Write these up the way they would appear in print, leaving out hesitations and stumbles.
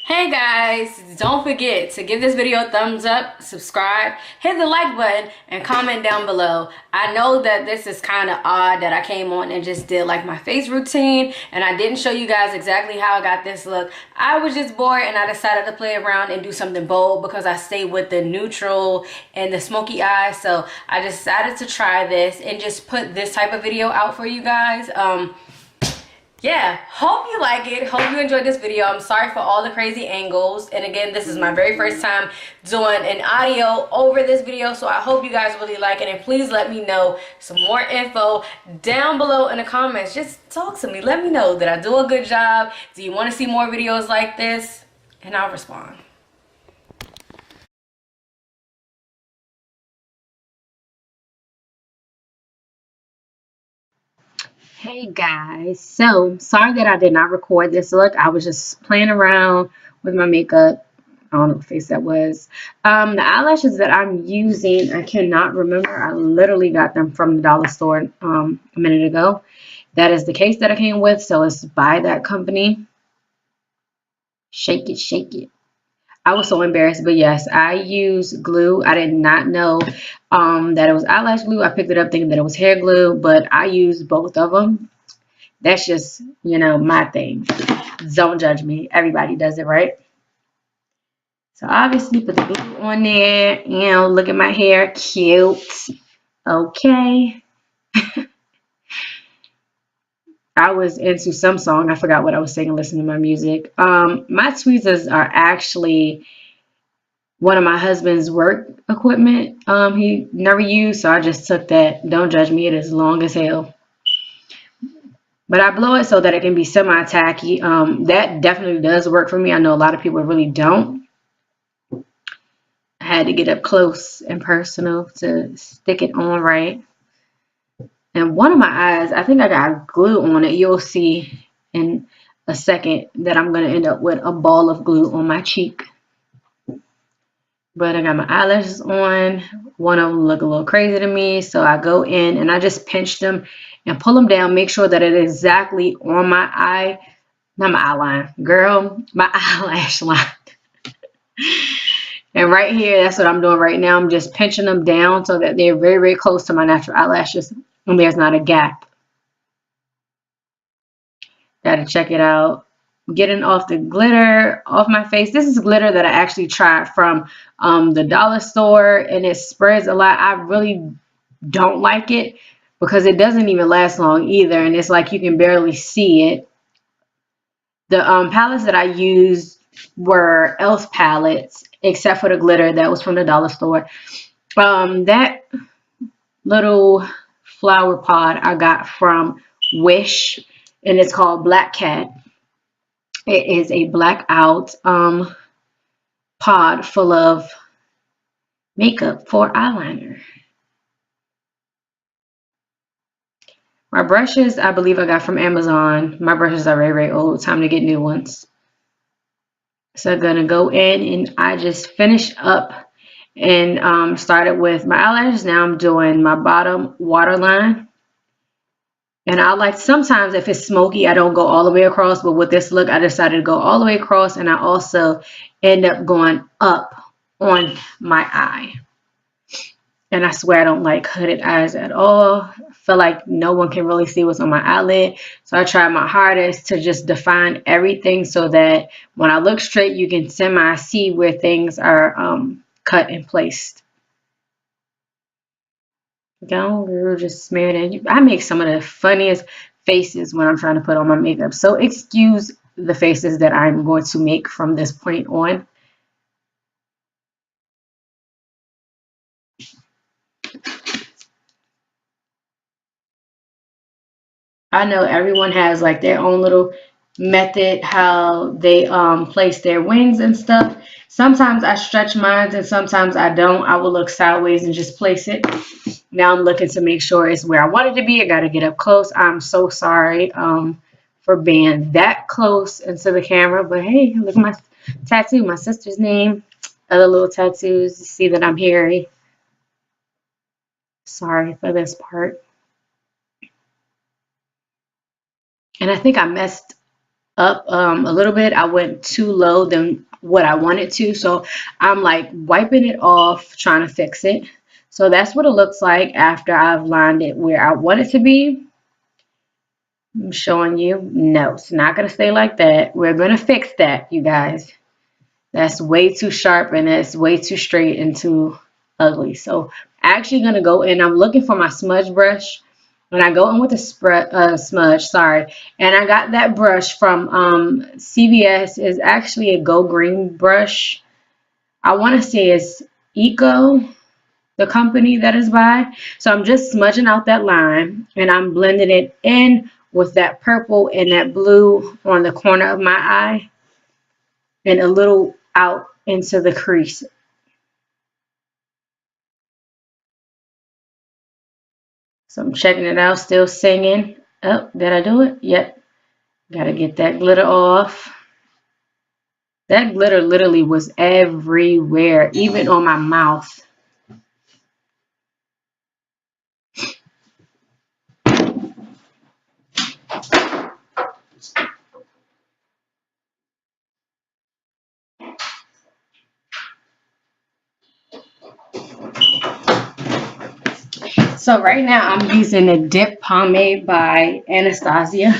Hey guys, don't forget to give this video a thumbs up, subscribe, hit the like button, and comment down below. I know that this is kind of odd that I came on and just did like my face routine and I didn't show you guys exactly how I got this look. I was just bored and I decided to play around and do something bold because I stayed with the neutral and the smoky eye. So I decided to try this and just put this type of video out for you guys. Yeah, hope you like it. Hope you enjoyed this video. I'm sorry for all the crazy angles. And again, this is my very first time doing an audio over this video. So I hope you guys really like it. And please let me know some more info down below in the comments. Just talk to me. Let me know that I do a good job. Do you want to see more videos like this? And I'll respond. Hey guys, so sorry that I did not record this look. I was just playing around with my makeup. I don't know what face that was. The eyelashes that I'm using, I cannot remember. I literally got them from the dollar store a minute ago. That is the case that I came with, so it's by that company. Shake it, shake it. I was so embarrassed, but yes, I used glue. I did not know that it was eyelash glue. I picked it up thinking that it was hair glue, but I used both of them. That's just, you know, my thing. Don't judge me. Everybody does it, right? So obviously put the glue on there. You know, look at my hair. Cute. Okay. I was into some song. I forgot what I was singing, listening to my music. My tweezers are actually one of my husband's work equipment he never used, so I just took that. Don't judge me, it is long as hell, but I blow it so that it can be semi-tacky. That definitely does work for me. I know a lot of people really don't. I had to get up close and personal to stick it on right. And one of my eyes, I think I got glue on it. You'll see in a second that I'm going to end up with a ball of glue on my cheek. But I got my eyelashes on. One of them look a little crazy to me, so I go in and I just pinch them and pull them down, make sure that it is exactly on my eye, not my eyeline, girl, my eyelash line. And right here, that's what I'm doing right now. I'm just pinching them down so that they're very, very close to my natural eyelashes and there's not a gap. Gotta check it out. Getting off the glitter off my face. This is glitter that I actually tried from the dollar store, and it spreads a lot. I really don't like it because it doesn't even last long either, and it's like you can barely see it. The palettes that I used were e.l.f. palettes, except for the glitter that was from the dollar store. That little flower pod I got from Wish, and it's called Black Cat. It is a blackout pod full of makeup for eyeliner. My brushes, I believe I got from Amazon. My brushes are very, very old. Time to get new ones. So I'm going to go in and I just finished up and started with my eyelashes. Now I'm doing my bottom waterline. And I like, sometimes if it's smoky, I don't go all the way across. But with this look, I decided to go all the way across. And I also end up going up on my eye. And I swear I don't like hooded eyes at all. I feel like no one can really see what's on my eyelid. So I try my hardest to just define everything so that when I look straight, you can semi-see where things are cut and placed. Go, girl, just smear it in. I make some of the funniest faces when I'm trying to put on my makeup. So excuse the faces that I'm going to make from this point on. I know everyone has like their own little method how they place their wings and stuff. Sometimes I stretch mine and sometimes I don't. I will look sideways and just place it. Now I'm looking to make sure it's where I want it to be. I got to get up close. I'm so sorry for being that close into the camera. But hey, look at my tattoo, my sister's name. Other little tattoos. You see that I'm hairy. Sorry for this part. And I think I messed up a little bit. I went too low than what I wanted to. So I'm like wiping it off, trying to fix it. So that's what it looks like after I've lined it where I want it to be. I'm showing you. No, it's not going to stay like that. We're going to fix that, you guys. That's way too sharp and it's way too straight and too ugly. So I'm actually going to go in. I'm looking for my smudge brush. When I go in with a smudge, sorry, and I got that brush from CVS. Is actually a Go Green brush. I want to say it's Eco, the company that is by. So I'm just smudging out that line and I'm blending it in with that purple and that blue on the corner of my eye and a little out into the crease. So I'm checking it out, still singing. Oh, did I do it? Yep. Gotta get that glitter off. That glitter literally was everywhere, even on my mouth. So right now I'm using the Dip Pomade by Anastasia.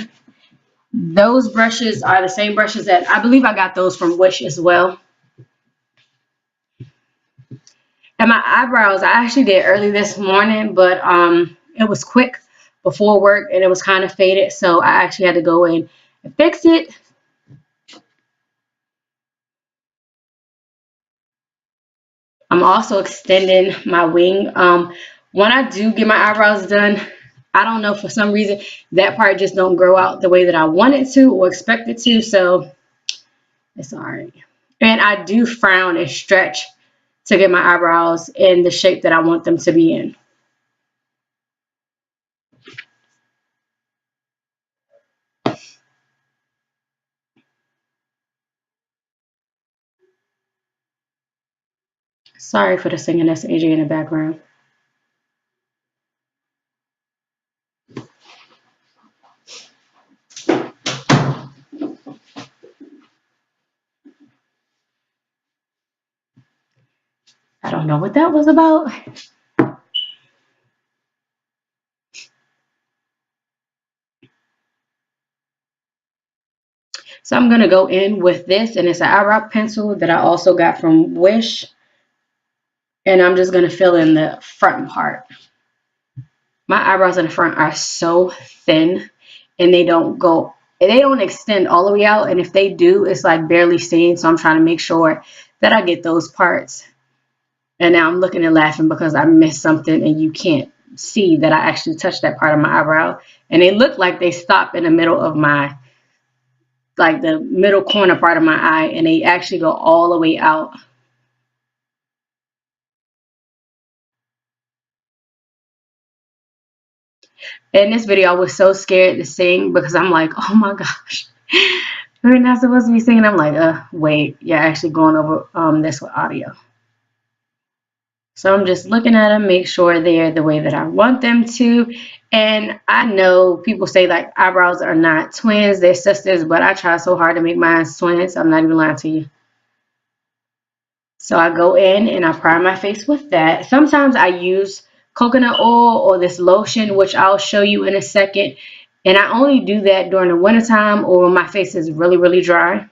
Those brushes are the same brushes that I believe I got those from Wish as well. And my eyebrows, I actually did early this morning, but it was quick before work and it was kind of faded. So I actually had to go in and fix it. I'm also extending my wing. When I do get my eyebrows done, I don't know, for some reason that part just don't grow out the way that I want it to or expect it to, so it's all right. And I do frown and stretch to get my eyebrows in the shape that I want them to be in. Sorry for the singing, that's AJ in the background. I don't know what that was about. So I'm going to go in with this, and it's an eyebrow pencil that I also got from Wish. And I'm just going to fill in the front part. My eyebrows in the front are so thin, and they don't extend all the way out. And if they do, it's like barely seen. So I'm trying to make sure that I get those parts. And now I'm looking and laughing because I missed something and you can't see that I actually touched that part of my eyebrow. And they look like they stop in the middle of my, like the middle corner part of my eye, and they actually go all the way out. In this video, I was so scared to sing because I'm like, oh my gosh, we're not supposed to be singing. I'm like, wait, you're actually going over this with audio. So I'm just looking at them, make sure they're the way that I want them to. And I know people say like eyebrows are not twins, they're sisters, but I try so hard to make mine twins. I'm not even lying to you. So I go in and I prime my face with that. Sometimes I use coconut oil or this lotion, which I'll show you in a second. And I only do that during the wintertime or when my face is really, really dry.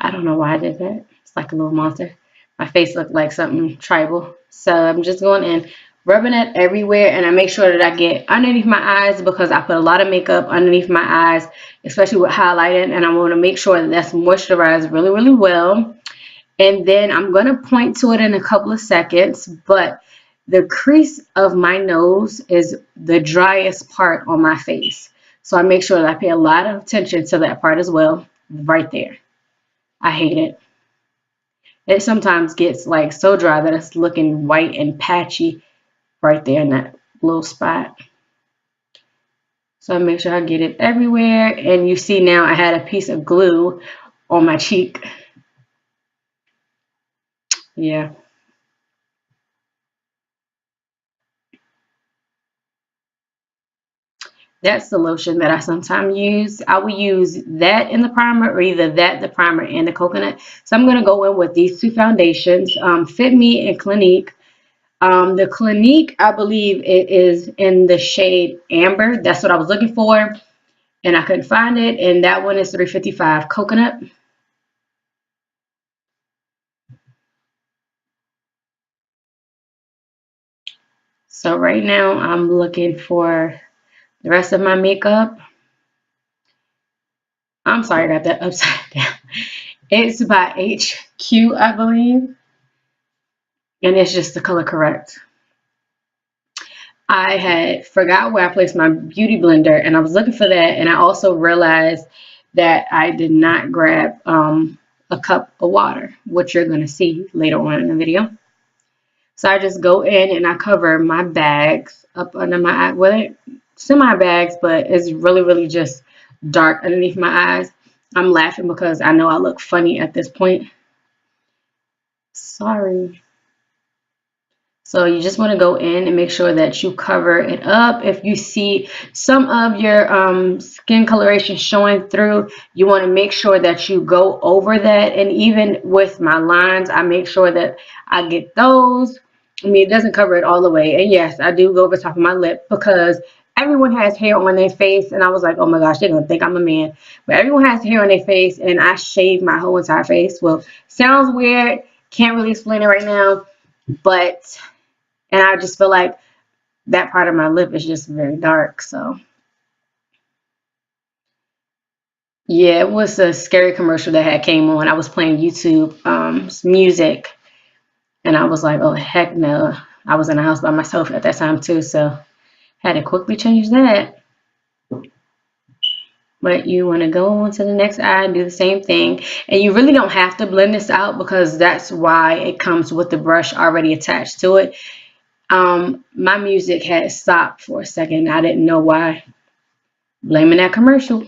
I don't know why I did that. It's like a little monster. My face looked like something tribal. So I'm just going in, rubbing it everywhere, and I make sure that I get underneath my eyes because I put a lot of makeup underneath my eyes, especially with highlighting, and I want to make sure that that's moisturized really, really well. And then I'm going to point to it in a couple of seconds, but the crease of my nose is the driest part on my face. So I make sure that I pay a lot of attention to that part as well, right there. I hate it. It sometimes gets like so dry that it's looking white and patchy right there in that little spot. So I make sure I get it everywhere. And you see now I had a piece of glue on my cheek. Yeah. That's the lotion that I sometimes use. I will use that in the primer, or either that, the primer, and the coconut. So I'm going to go in with these two foundations, Fit Me and Clinique. The Clinique, I believe it is in the shade Amber. That's what I was looking for, and I couldn't find it. And that one is 355 Coconut. So right now I'm looking for the rest of my makeup. I'm sorry, I got that upside down. It's by HQ, I believe, and it's just the color correct. I had forgot where I placed my beauty blender, and I was looking for that, and I also realized that I did not grab a cup of water, which you're going to see later on in the video. So I just go in and I cover my bags up under my eye. Well, semi bags, but it's really, really just dark underneath my eyes. I'm laughing because I know I look funny at this point. Sorry. So you just want to go in and make sure that you cover it up. If you see some of your skin coloration showing through, you want to make sure that you go over that. And even with my lines, I make sure that I get those. I mean, it doesn't cover it all the way. And yes, I do go over the top of my lip because everyone has hair on their face. And I was like, oh my gosh, they're going to think I'm a man. But everyone has hair on their face, and I shave my whole entire face. Well, sounds weird. Can't really explain it right now. But and I just feel like that part of my lip is just very dark. So yeah, it was a scary commercial that had came on. I was playing YouTube music, and I was like, oh heck no. I was in the house by myself at that time too, so had to quickly change that. But you want to go on to the next eye and do the same thing. And you really don't have to blend this out because that's why it comes with the brush already attached to it. My music had stopped for a second. I didn't know why. Blaming that commercial.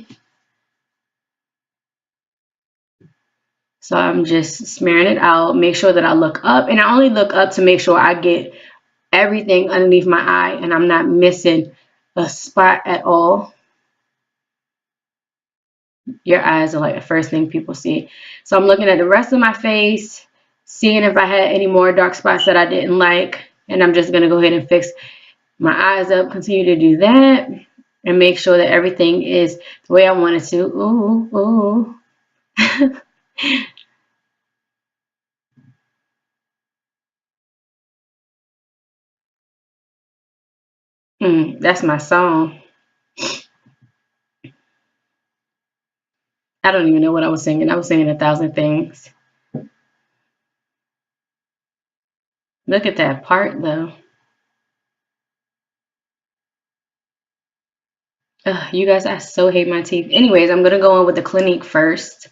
So I'm just smearing it out. Make sure that I look up. And I only look up to make sure I get everything underneath my eye and I'm not missing a spot at all. Your eyes are like the first thing people see. So I'm looking at the rest of my face, seeing if I had any more dark spots that I didn't like. And I'm just going to go ahead and fix my eyes up. Continue to do that and make sure that everything is the way I want it to. Ooh, ooh. That's my song. I don't even know what I was singing. I was singing 1,000 things. Look at that part though. Ugh, you guys, I so hate my teeth. Anyways, I'm gonna go on with the Clinique first.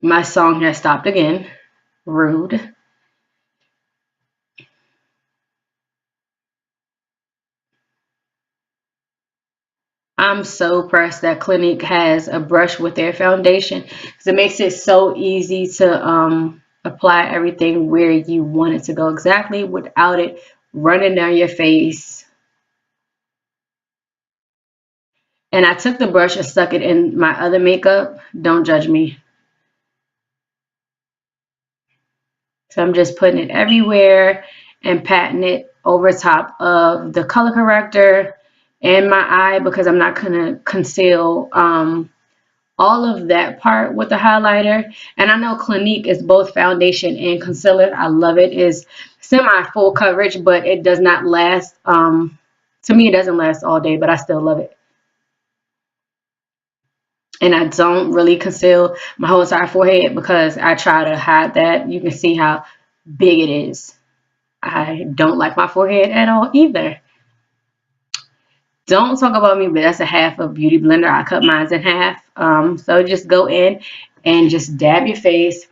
My song has stopped again. Rude. I'm so pressed that Clinique has a brush with their foundation because it makes it so easy to apply everything where you want it to go exactly without it running down your face. And I took the brush and stuck it in my other makeup. Don't judge me. So I'm just putting it everywhere and patting it over top of the color corrector and my eye because I'm not going to conceal all of that part with the highlighter. And I know Clinique is both foundation and concealer. I love it. It's semi full coverage, but it does not last. To me, it doesn't last all day, but I still love it. And I don't really conceal my whole entire forehead because I try to hide that. You can see how big it is. I don't like my forehead at all either. Don't talk about me, but that's a half of Beauty Blender. I cut mine in half. So just go in and just dab your face.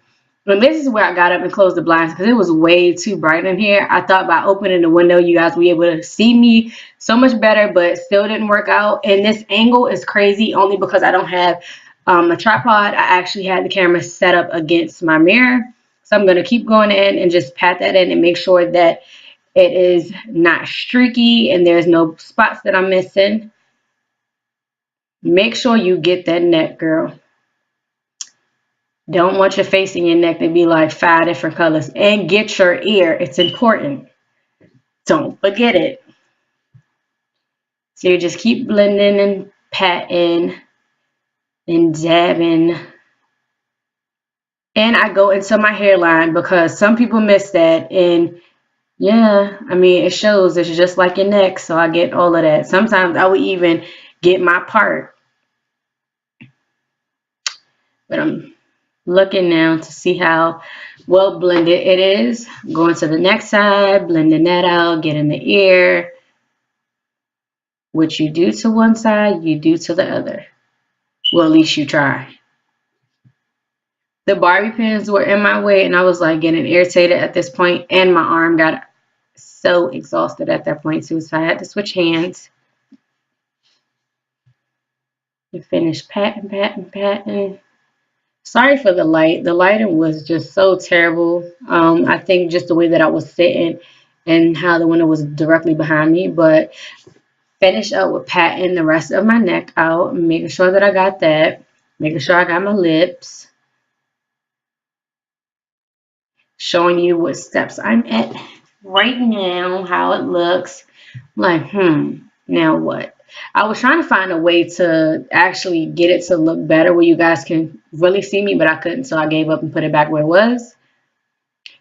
And this is where I got up and closed the blinds because it was way too bright in here. I thought by opening the window, you guys would be able to see me so much better, but still didn't work out. And this angle is crazy only because I don't have a tripod. I actually had the camera set up against my mirror. So I'm going to keep going in and just pat that in and make sure that it is not streaky and there's no spots that I'm missing. Make sure you get that neck, girl. Don't want your face and your neck to be like 5 different colors. And get your ear. It's important. Don't forget it. So you just keep blending and patting and dabbing. And I go into my hairline because some people miss that. And yeah, I mean, it shows. It's just like your neck. So I get all of that. Sometimes I would even get my part. But I'm looking now to see how well blended it is. Going to the next side, blending that out, getting the ear. What you do to one side, you do to the other. Well, at least you try. The Barbie pins were in my way, and I was like getting irritated at this point, and my arm got so exhausted at that point too, so I had to switch hands. And finish patting, patting, patting. Sorry for the light. The lighting was just so terrible. I think just the way that I was sitting and how the window was directly behind me, but finish up with patting the rest of my neck out, making sure that I got that, making sure I got my lips, showing you what steps I'm at right now, how it looks. I'm like, now what? I was trying to find a way to actually get it to look better where you guys can really see me, but I couldn't, so I gave up and put it back where it was.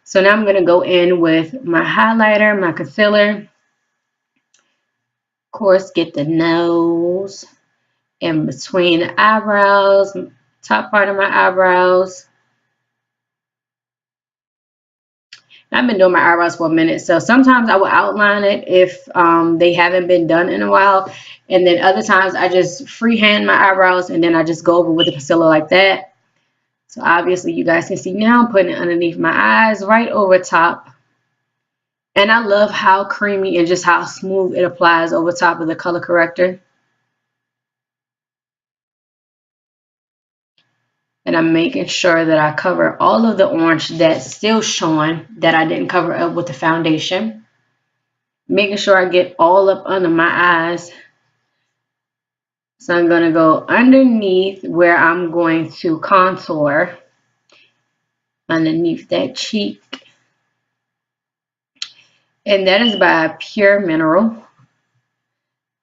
So now I'm going to go in with my highlighter, my concealer. Of course, get the nose in between the eyebrows, top part of my eyebrows. I've been doing my eyebrows for a minute, so sometimes I will outline it if they haven't been done in a while, and then other times I just freehand my eyebrows and then I just go over with the concealer like that. So obviously you guys can see now I'm putting it underneath my eyes, right over top. And I love how creamy and just how smooth it applies over top of the color corrector. And I'm making sure that I cover all of the orange that's still showing that I didn't cover up with the foundation. Making sure I get all up under my eyes. So I'm going to go underneath where I'm going to contour, underneath that cheek. And that is by Pure Mineral.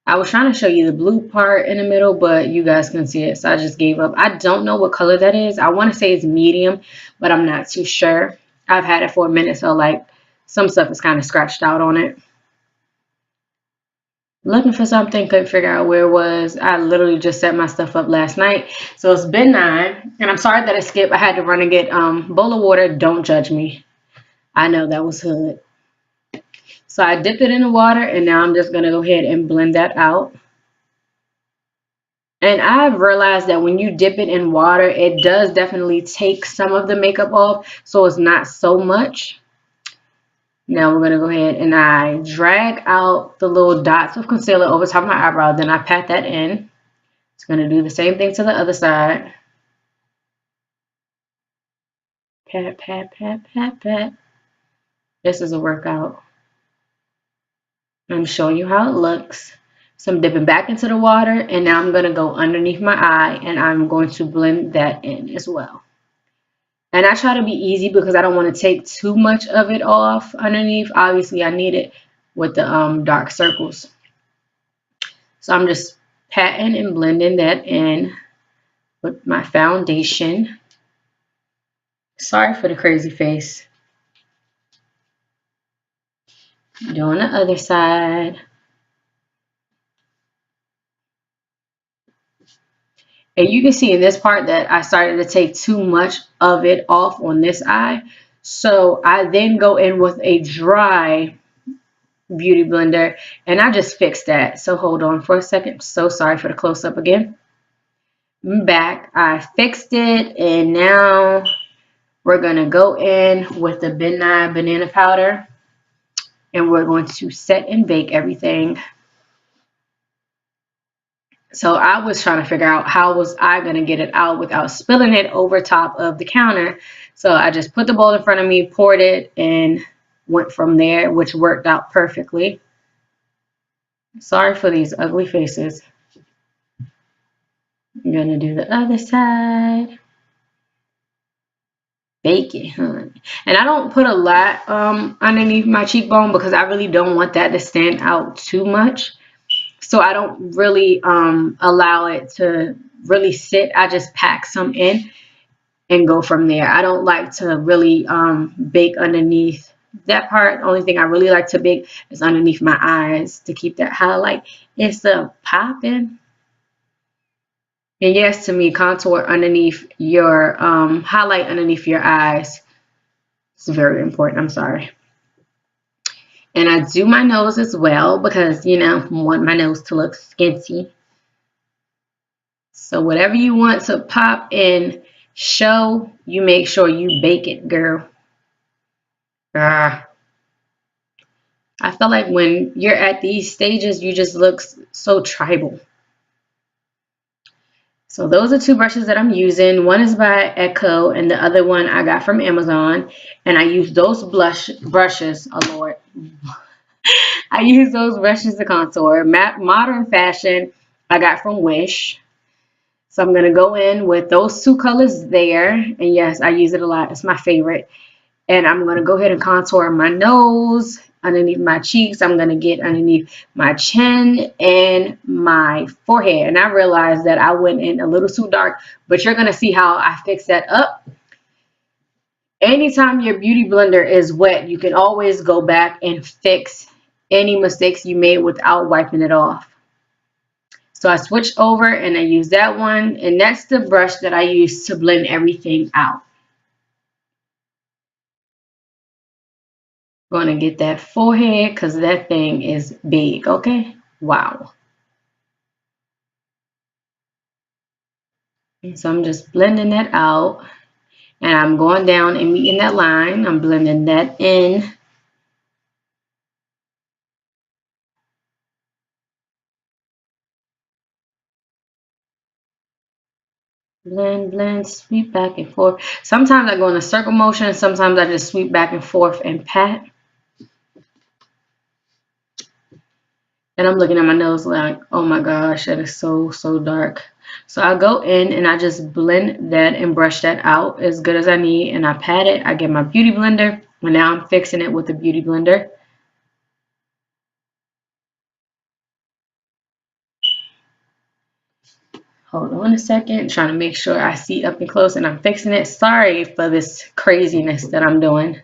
I was trying to show you the blue part in the middle, but you guys can see it, so I just gave up. I don't know what color that is. I want to say it's medium, but I'm not too sure. I've had it for a minute, so like some stuff is kind of scratched out on it. Looking for something, couldn't figure out where it was. I literally just set my stuff up last night. So it's been 9, and I'm sorry that I skipped. I had to run and get bowl of water. Don't judge me. I know that was hood. So I dipped it in the water, and now I'm just going to go ahead and blend that out. And I've realized that when you dip it in water, it does definitely take some of the makeup off, so it's not so much. Now we're going to go ahead and I drag out the little dots of concealer over top of my eyebrow. Then I pat that in. It's going to do the same thing to the other side. Pat, pat, pat, pat, pat. This is a workout. I'm showing you how it looks. So I'm dipping back into the water, and now I'm going to go underneath my eye, and I'm going to blend that in as well. And I try to be easy because I don't want to take too much of it off underneath. Obviously, I need it with the dark circles. So I'm just patting and blending that in with my foundation. Sorry for the crazy face. Doing the other side. And you can see in this part that I started to take too much of it off on this eye. So I then go in with a dry beauty blender and I just fixed that. So hold on for a second. So sorry for the close-up again. I'm back. I fixed it, and now we're going to go in with the Midnight Banana Powder, and we're going to set and bake everything. So I was trying to figure out how was I going to get it out without spilling it over top of the counter. So I just put the bowl in front of me, poured it, and went from there, which worked out perfectly. Sorry for these ugly faces. I'm going to do the other side. Bake it, honey. And I don't put a lot underneath my cheekbone because I really don't want that to stand out too much. So I don't really allow it to really sit. I just pack some in and go from there. I don't like to really bake underneath that part. The only thing I really like to bake is underneath my eyes to keep that highlight. It's a popping. And yes, to me, contour underneath your highlight underneath your eyes. It's very important. I'm sorry. And I do my nose as well because, you know, I want my nose to look skinty. So whatever you want to pop in, show, you make sure you bake it, girl. Ah. I feel like when you're at these stages, you just look so tribal. So those are two brushes that I'm using. One is by Echo and the other one I got from Amazon. And I use those brushes, oh Lord. I use those brushes to contour. Modern Fashion I got from Wish. So I'm going to go in with those two colors there. And yes, I use it a lot. It's my favorite. And I'm going to go ahead and contour my nose, underneath my cheeks. I'm going to get underneath my chin and my forehead. And I realized that I went in a little too dark, but you're going to see how I fix that up. Anytime your beauty blender is wet, you can always go back and fix any mistakes you made without wiping it off. So I switched over and I use that one. And that's the brush that I use to blend everything out. Going to get that forehead because that thing is big, okay? Wow. And so I'm just blending that out. And I'm going down and meeting that line. I'm blending that in. Blend, blend, sweep back and forth. Sometimes I go in a circle motion. Sometimes I just sweep back and forth and pat. And I'm looking at my nose like, oh my gosh, that is so, so dark. So I go in and I just blend that and brush that out as good as I need. And I pat it. I get my beauty blender. And now I'm fixing it with the beauty blender. Hold on a second. Trying to make sure I see up and close and I'm fixing it. Sorry for this craziness that I'm doing.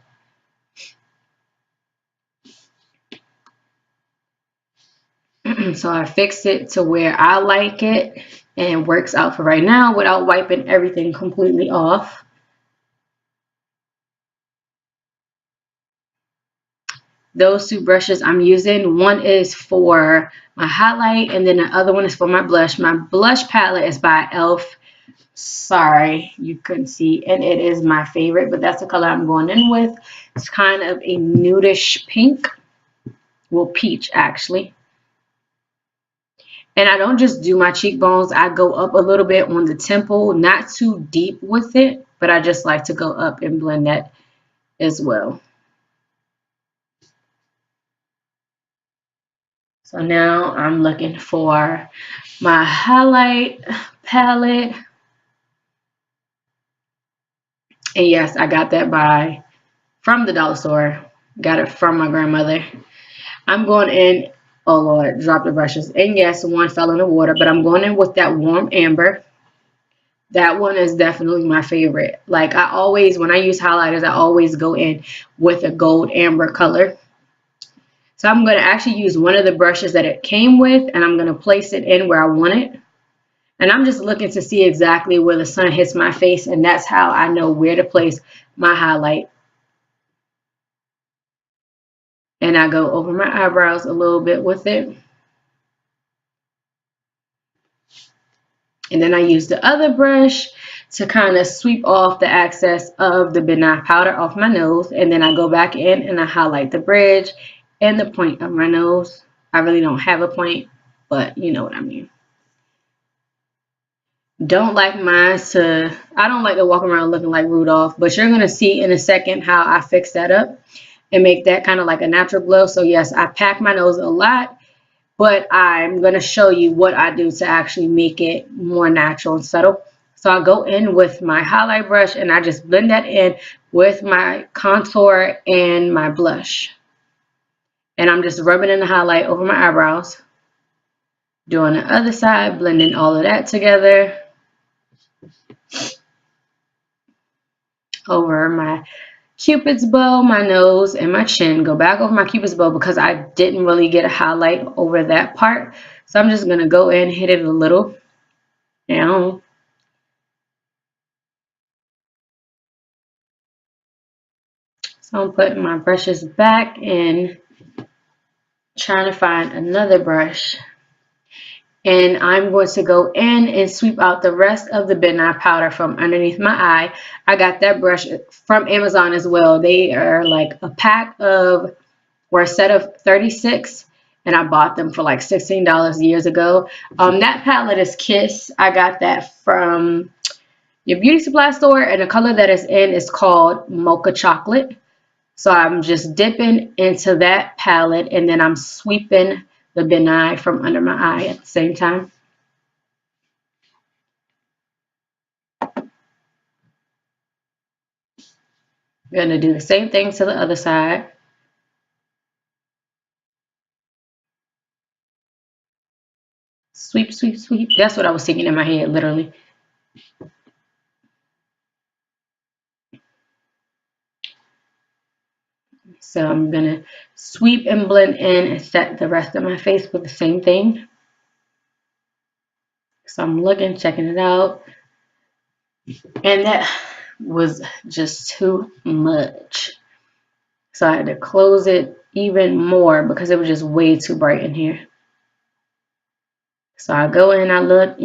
So I fixed it to where I like it and it works out for right now without wiping everything completely off. Those two brushes I'm using, one is for my highlight and then the other one is for my blush. My blush palette is by e.l.f. Sorry you couldn't see, and it is my favorite, but that's the color I'm going in with. It's kind of a nudish pink, well, peach actually. And I don't just do my cheekbones. I go up a little bit on the temple, not too deep with it, but I just like to go up and blend that as well. So now I'm looking for my highlight palette. And yes, I got that from the dollar store. Got it from my grandmother. I'm going in, oh Lord, drop the brushes. And yes, one fell in the water, but I'm going in with that warm amber. That one is definitely my favorite. Like I always, when I use highlighters, I always go in with a gold amber color. So I'm going to actually use one of the brushes that it came with and I'm going to place it in where I want it. And I'm just looking to see exactly where the sun hits my face, and that's how I know where to place my highlight. And I go over my eyebrows a little bit with it. And then I use the other brush to kind of sweep off the excess of the midnight powder off my nose. And then I go back in and I highlight the bridge and the point of my nose. I really don't have a point, but you know what I mean. Don't like mine to, I don't like to walk around looking like Rudolph, but you're going to see in a second how I fix that up and make that kind of like a natural glow. So yes, I pack my nose a lot, but I'm going to show you what I do to actually make it more natural and subtle. So I go in with my highlight brush and I just blend that in with my contour and my blush. And I'm just rubbing in the highlight over my eyebrows. Doing the other side, blending all of that together. Over my Cupid's bow, my nose, and my chin. Go back over my Cupid's bow because I didn't really get a highlight over that part. So I'm just going to go in, hit it a little down. So I'm putting my brushes back and trying to find another brush. And I'm going to go in and sweep out the rest of the midnight powder from underneath my eye. I got that brush from Amazon as well. They are like a pack of, or a set of 36, and I bought them for like $16 years ago. That palette is Kiss. I got that from your beauty supply store, and the color that it's in is called Mocha Chocolate. So I'm just dipping into that palette, and then I'm sweeping the Ben Nye from under my eye at the same time. I'm going to do the same thing to the other side. Sweep, sweep, sweep. That's what I was thinking in my head, literally. So I'm going to sweep and blend in and set the rest of my face with the same thing. So I'm looking, checking it out. And that was just too much. So I had to close it even more because it was just way too bright in here. So I go in, I look,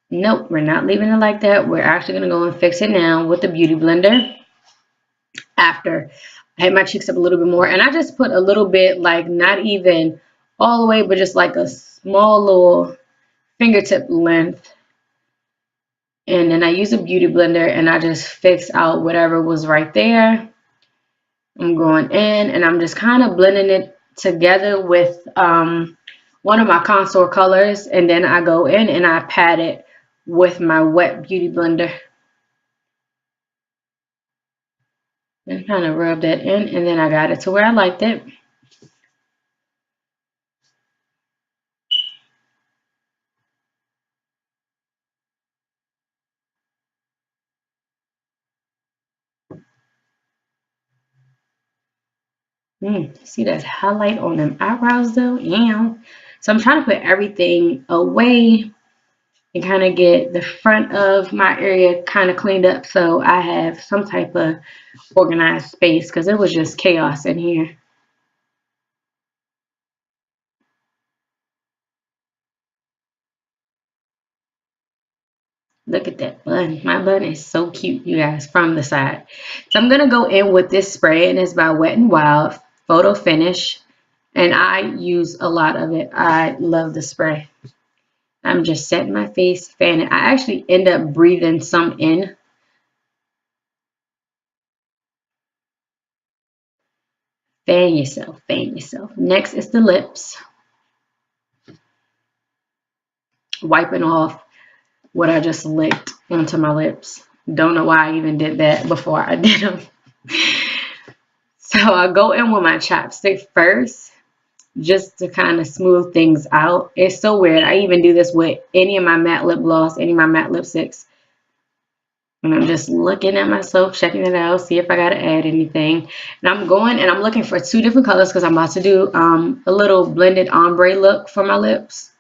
nope, we're not leaving it like that. We're actually going to go and fix it now with the Beauty Blender. After I had my cheeks up a little bit more, and I just put a little bit, like not even all the way, but just like a small little fingertip length. And then I use a Beauty Blender and I just fix out whatever was right there. I'm going in and I'm just kind of blending it together with one of my contour colors, and then I go in and I pat it with my wet Beauty Blender. And kind of rub that in, and then I got it to where I liked it. See that highlight on them eyebrows though? Yeah. So I'm trying to put everything away and kind of get the front of my area kind of cleaned up so I have some type of organized space because it was just chaos in here. Look at that bun. My bun is so cute, you guys, from the side. So I'm going to go in with this spray, and it's by Wet n Wild Photo Finish. And I use a lot of it. I love the spray. I'm just setting my face, fanning. I actually end up breathing some in. Fan yourself, fan yourself. Next is the lips. Wiping off what I just licked onto my lips. Don't know why I even did that before I did them. So I go in with my chapstick first, just to kind of smooth things out. It's so weird. I even do this with any of my matte lip gloss, any of my matte lipsticks. And I'm just looking at myself, checking it out, see if I got to add anything. And I'm going and I'm looking for two different colors because I'm about to do a little blended ombre look for my lips.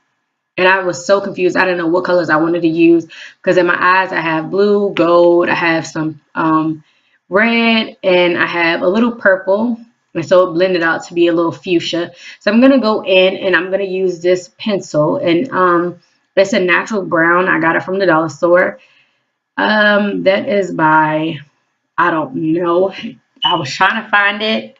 And I was so confused. I didn't know what colors I wanted to use because in my eyes I have blue, gold, I have some red, and I have a little purple. And so it blended out to be a little fuchsia. So I'm going to go in and I'm going to use this pencil. And it's a natural brown. I got it from the dollar store. That is by, I don't know. I was trying to find it.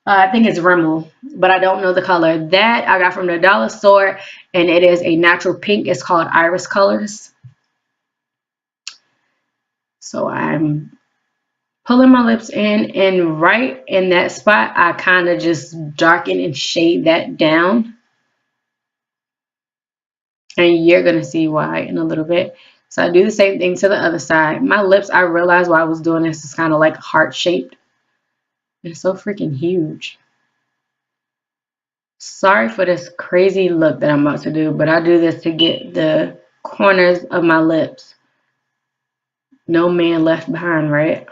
I think it's Rimmel, but I don't know the color. That I got from the dollar store, and it is a natural pink. It's called Iris Colors. So I'm pulling my lips in, and right in that spot, I kind of just darken and shade that down. And you're going to see why in a little bit. So I do the same thing to the other side. My lips, I realized while I was doing this, is kind of like heart-shaped. It's so freaking huge. Sorry for this crazy look that I'm about to do, but I do this to get the corners of my lips. No man left behind, right?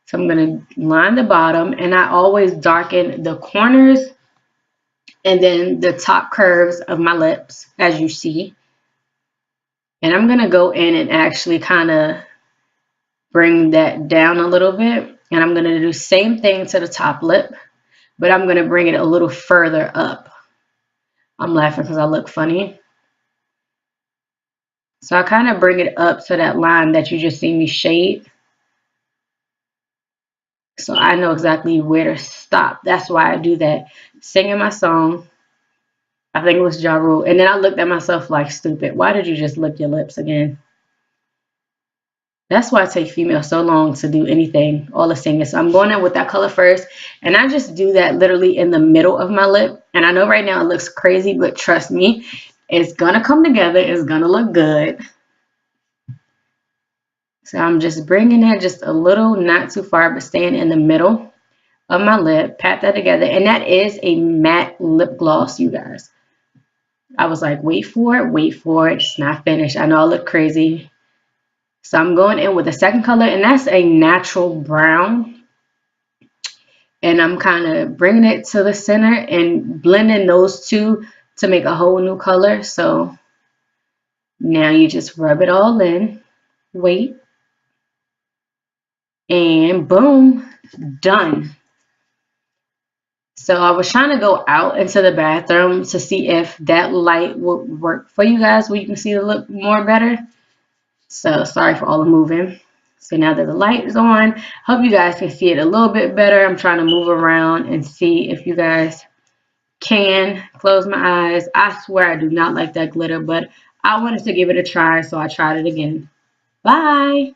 So I'm going to line the bottom, and I always darken the corners and then the top curves of my lips, as you see. And I'm going to go in and actually kind of bring that down a little bit. And I'm going to do the same thing to the top lip, but I'm going to bring it a little further up. I'm laughing because I look funny. So I kind of bring it up to that line that you just see me shade. So I know exactly where to stop. That's why I do that. Singing my song. I think it was Ja Rule. And then I looked at myself like, stupid. Why did you just lick your lips again? That's why it takes females so long to do anything, all the singing. So I'm going in with that color first. And I just do that literally in the middle of my lip. And I know right now it looks crazy, but trust me, it's going to come together. It's going to look good. So I'm just bringing it just a little, not too far, but staying in the middle of my lip. Pat that together. And that is a matte lip gloss, you guys. I was like, wait for it, wait for it. It's not finished. I know I look crazy. So I'm going in with the second color, and that's a natural brown. And I'm kind of bringing it to the center and blending those two to make a whole new color. So now you just rub it all in. Wait. And boom, done. So I was trying to go out into the bathroom to see if that light would work for you guys, where you can see the look more better. So sorry for all the moving. So now that the light is on, hope you guys can see it a little bit better. I'm trying to move around and see if you guys can. Close my eyes. I swear I do not like that glitter, but I wanted to give it a try, so I tried it again. Bye.